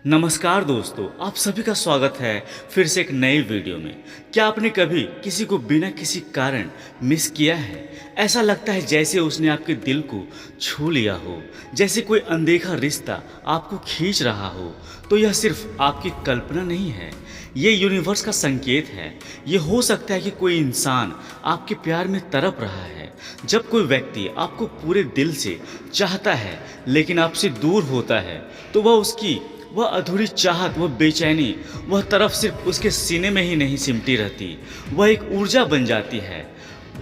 नमस्कार दोस्तों, आप सभी का स्वागत है फिर से एक नई वीडियो में। क्या आपने कभी किसी को बिना किसी कारण मिस किया है? ऐसा लगता है जैसे उसने आपके दिल को छू लिया हो, जैसे कोई अनदेखा रिश्ता आपको खींच रहा हो। तो यह सिर्फ आपकी कल्पना नहीं है, ये यूनिवर्स का संकेत है। ये हो सकता है कि कोई इंसान आपके प्यार में तड़प रहा है। जब कोई व्यक्ति आपको पूरे दिल से चाहता है लेकिन आपसे दूर होता है, तो वह अधूरी चाहत, वह बेचैनी, वह तरफ सिर्फ उसके सीने में ही नहीं सिमटी रहती, वह एक ऊर्जा बन जाती है,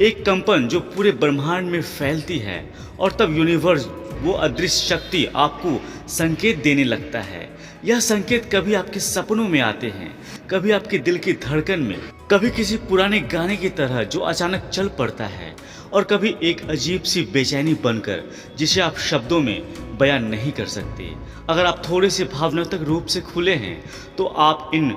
एक कंपन जो पूरे ब्रह्मांड में फैलती है। और तब यूनिवर्स, वो अदृश्य शक्ति, आपको संकेत देने लगता है। यह संकेत कभी आपके सपनों में आते हैं, कभी आपके दिल की धड़कन में, कभी किसी पुराने गाने की तरह जो अचानक चल पड़ता है, और कभी एक अजीब सी बेचैनी बनकर जिसे आप शब्दों में बयान नहीं कर सकते। अगर आप थोड़े से भावनात्मक रूप से खुले हैं तो आप इन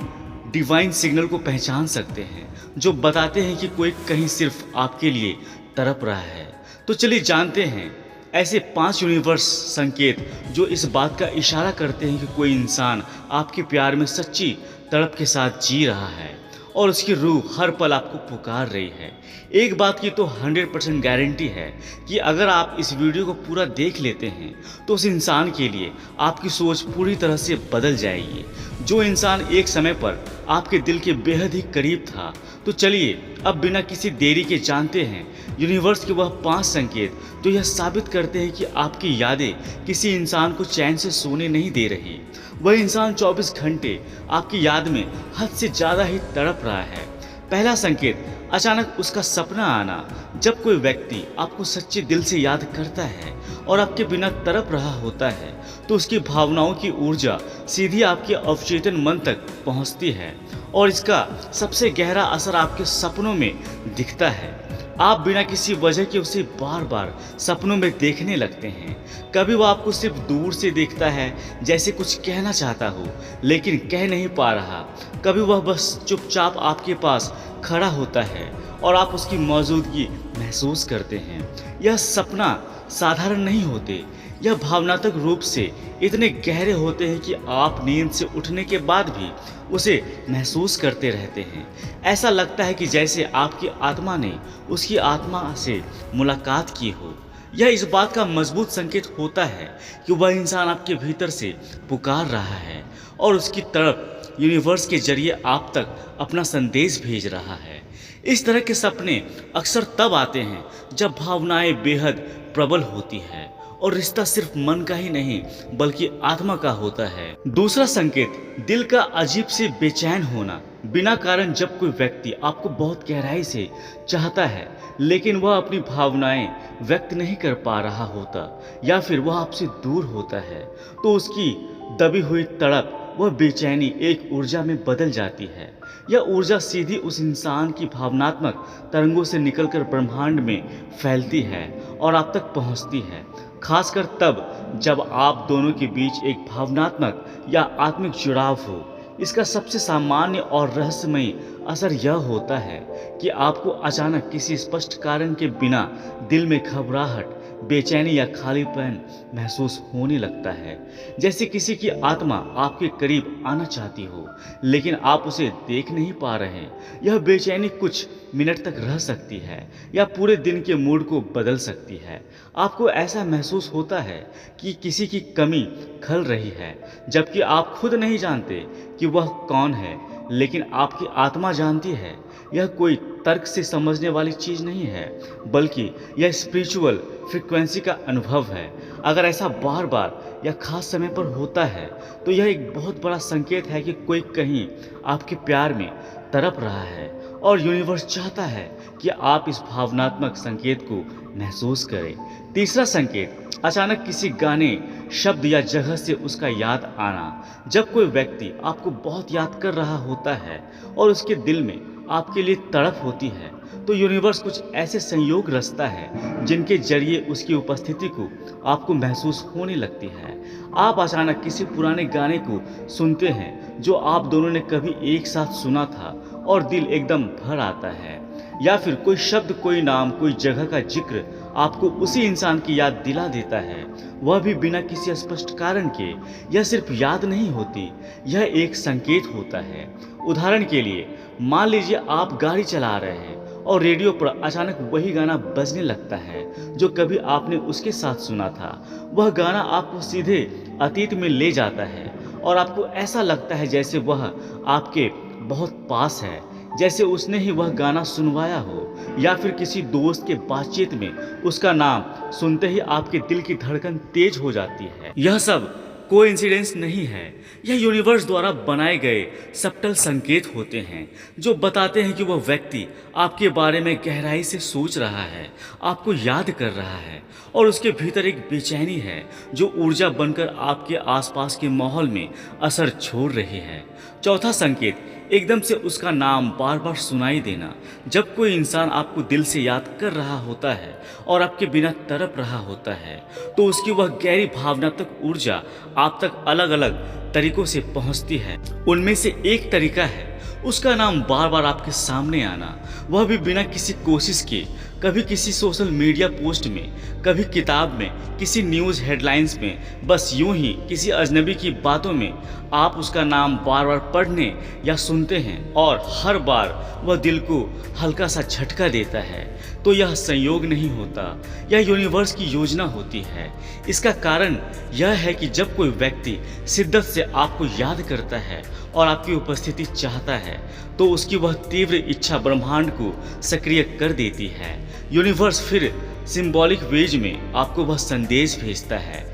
डिवाइन सिग्नल को पहचान सकते हैं, जो बताते हैं कि कोई कहीं सिर्फ आपके लिए तड़प रहा है। तो चलिए जानते हैं ऐसे 5 यूनिवर्स संकेत जो इस बात का इशारा करते हैं कि कोई इंसान आपके प्यार में सच्ची तड़प के साथ जी रहा है और उसकी रूह हर पल आपको पुकार रही है। एक बात की तो 100% गारंटी है कि अगर आप इस वीडियो को पूरा देख लेते हैं तो उस इंसान के लिए आपकी सोच पूरी तरह से बदल जाएगी, जो इंसान एक समय पर आपके दिल के बेहद ही करीब था। तो चलिए अब बिना किसी देरी के जानते हैं यूनिवर्स के वह 5 संकेत जो यह साबित करते हैं कि आपकी यादें किसी इंसान को चैन से सोने नहीं दे रही। वह इंसान 24 घंटे आपकी याद में हद से ज़्यादा ही तड़प रहा है। पहला संकेत, अचानक उसका सपना आना। जब कोई व्यक्ति आपको सच्चे दिल से याद करता है और आपके बिना तड़प रहा होता है, तो उसकी भावनाओं की ऊर्जा सीधी आपके अवचेतन मन तक पहुंचती है और इसका सबसे गहरा असर आपके सपनों में दिखता है। आप बिना किसी वजह के उसे बार बार सपनों में देखने लगते हैं। कभी वह आपको सिर्फ दूर से देखता है, जैसे कुछ कहना चाहता हो लेकिन कह नहीं पा रहा। कभी वह बस चुपचाप आपके पास खड़ा होता है और आप उसकी मौजूदगी महसूस करते हैं। यह सपना साधारण नहीं होते, यह भावनात्मक रूप से इतने गहरे होते हैं कि आप नींद से उठने के बाद भी उसे महसूस करते रहते हैं। ऐसा लगता है कि जैसे आपकी आत्मा ने उसकी आत्मा से मुलाकात की हो। यह इस बात का मजबूत संकेत होता है कि वह इंसान आपके भीतर से पुकार रहा है और उसकी तड़प यूनिवर्स के जरिए आप तक अपना संदेश भेज रहा है। इस तरह के सपने अक्सर तब आते हैं जब भावनाएं बेहद प्रबल होती है और रिश्ता सिर्फ मन का ही नहीं बल्कि आत्मा का होता है। दूसरा संकेत, दिल का अजीब से बेचैन होना। बिना कारण जब कोई व्यक्ति आपको बहुत गहराई से चाहता है लेकिन वह अपनी भावनाएं व्यक्त नहीं कर पा रहा होता या फिर वह आपसे दूर होता है, तो उसकी दबी हुई तड़प, वह बेचैनी एक ऊर्जा में बदल जाती है। यह ऊर्जा सीधी उस इंसान की भावनात्मक तरंगों से निकलकर ब्रह्मांड में फैलती है और आप तक पहुंचती है। खासकर तब जब आप दोनों के बीच एक भावनात्मक या आत्मिक जुड़ाव हो। इसका सबसे सामान्य और रहस्यमयी असर यह होता है कि आपको अचानक किसी स्पष्ट कारण के बिना दिल में घबराहट, बेचैनी या खालीपन महसूस होने लगता है, जैसे किसी की आत्मा आपके करीब आना चाहती हो लेकिन आप उसे देख नहीं पा रहे। यह बेचैनी कुछ मिनट तक रह सकती है या पूरे दिन के मूड को बदल सकती है। आपको ऐसा महसूस होता है कि किसी की कमी खल रही है, जबकि आप खुद नहीं जानते कि वह कौन है, लेकिन आपकी आत्मा जानती है। यह कोई तर्क से समझने वाली चीज़ नहीं है, बल्कि यह स्पिरिचुअल फ्रीक्वेंसी का अनुभव है। अगर ऐसा बार बार या खास समय पर होता है तो यह एक बहुत बड़ा संकेत है कि कोई कहीं आपके प्यार में तड़प रहा है और यूनिवर्स चाहता है कि आप इस भावनात्मक संकेत को महसूस करें। तीसरा संकेत, अचानक किसी गाने, शब्द या जगह से उसका याद आना। जब कोई व्यक्ति आपको बहुत याद कर रहा होता है और उसके दिल में आपके लिए तड़प होती है, तो यूनिवर्स कुछ ऐसे संयोग रचता है जिनके जरिए उसकी उपस्थिति को आपको महसूस होने लगती है। आप अचानक किसी पुराने गाने को सुनते हैं जो आप दोनों ने कभी एक साथ सुना था और दिल एकदम भर आता है, या फिर कोई शब्द, कोई नाम, कोई जगह का जिक्र आपको उसी इंसान की याद दिला देता है, वह भी बिना किसी स्पष्ट कारण के। यह सिर्फ याद नहीं होती, यह एक संकेत होता है। उदाहरण के लिए, मान लीजिए आप गाड़ी चला रहे हैं और रेडियो पर अचानक वही गाना बजने लगता है जो कभी आपने उसके साथ सुना था। वह गाना आपको सीधे अतीत में ले जाता है और आपको ऐसा लगता है जैसे वह आपके बहुत पास है, जैसे उसने ही वह गाना सुनवाया हो, या फिर किसी दोस्त के बातचीत में उसका नाम सुनते ही आपके दिल की धड़कन तेज हो जाती है। यह सब कोइंसिडेंस नहीं है, यह यूनिवर्स द्वारा बनाए गए सब्टल संकेत होते हैं जो बताते हैं कि वह व्यक्ति आपके बारे में गहराई से सोच रहा है, आपको याद कर रहा है और उसके भीतर एक बेचैनी है जो ऊर्जा बनकर आपके आसपास के माहौल में असर छोड़ रही है। चौथा संकेत, एकदम से उसका नाम बार बार सुनाई देना। जब कोई इंसान आपको दिल से याद कर रहा होता है और आपके बिना तड़प रहा होता है, तो उसकी वह गहरी भावनात्मक ऊर्जा आप तक अलग अलग तरीकों से पहुंचती है। उनमें से एक तरीका है उसका नाम बार बार आपके सामने आना, वह भी बिना किसी कोशिश के। कभी किसी सोशल मीडिया पोस्ट में, कभी किताब में, किसी न्यूज़ हेडलाइंस में, बस यूं ही किसी अजनबी की बातों में आप उसका नाम बार बार पढ़ने या सुनते हैं और हर बार वह दिल को हल्का सा झटका देता है। तो यह संयोग नहीं होता, यह यूनिवर्स की योजना होती है। इसका कारण यह है कि जब कोई व्यक्ति शिद्दत से आपको याद करता है और आपकी उपस्थिति चाहता है, तो उसकी वह तीव्र इच्छा ब्रह्मांड को सक्रिय कर देती है। यूनिवर्स फिर सिंबॉलिक वेज में आपको वह संदेश भेजता है।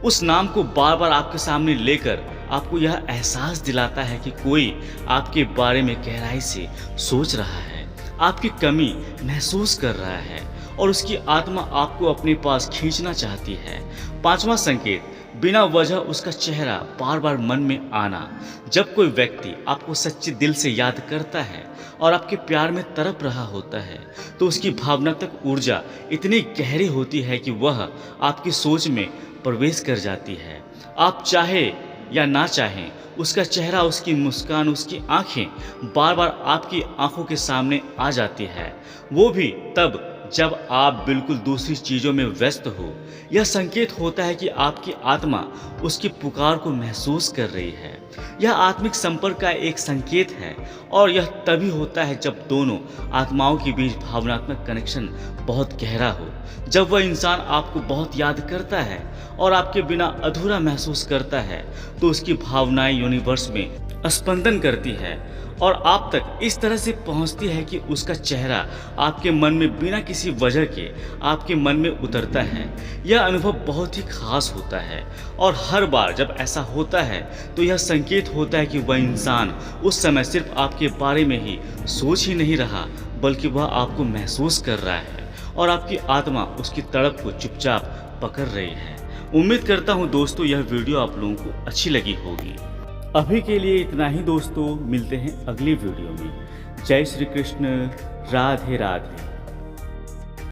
उस नाम को बार बार आपके सामने लेकर आपको यह एहसास दिलाता है कि कोई आपके बारे में गहराई से सोच रहा है, आपकी कमी महसूस कर रहा है और उसकी आत्मा आपको अपने पास खींचना चाहती है। पांचवा संकेत, बिना वजह उसका चेहरा बार बार मन में आना। जब कोई व्यक्ति आपको सच्चे दिल से याद करता है और आपके प्यार में तड़प रहा होता है, तो उसकी भावनात्मक ऊर्जा इतनी गहरी होती है कि वह आपकी सोच में प्रवेश कर जाती है। आप चाहे या ना चाहें, उसका चेहरा, उसकी मुस्कान, उसकी आंखें बार बार आपकी आंखों के सामने आ जाती है, वो भी तब जब आप बिल्कुल दूसरी चीज़ों में व्यस्त हो। यह संकेत होता है कि आपकी आत्मा उसकी पुकार को महसूस कर रही है। यह आत्मिक संपर्क का एक संकेत है और यह तभी होता है जब दोनों आत्माओं के बीच भावनात्मक कनेक्शन बहुत गहरा हो। जब वह इंसान आपको बहुत याद करता है और आपके बिना अधूरा महसूस करता है, तो उसकी भावनाएं यूनिवर्स में स्पंदन करती है और आप तक इस तरह से पहुंचती है कि उसका चेहरा आपके मन में बिना किसी वजह के आपके मन में उतरता है। यह अनुभव बहुत ही खास होता है और हर बार जब ऐसा होता है तो यह संकेत होता है कि वह इंसान उस समय सिर्फ आपके बारे में ही सोच ही नहीं रहा, बल्कि वह आपको महसूस कर रहा है और आपकी आत्मा उसकी तड़प को चुपचाप पकड़ रही है। उम्मीद करता हूँ दोस्तों यह वीडियो आप लोगों को अच्छी लगी होगी। अभी के लिए इतना ही दोस्तों, मिलते हैं अगली वीडियो में। जय श्री कृष्ण, राधे राधे।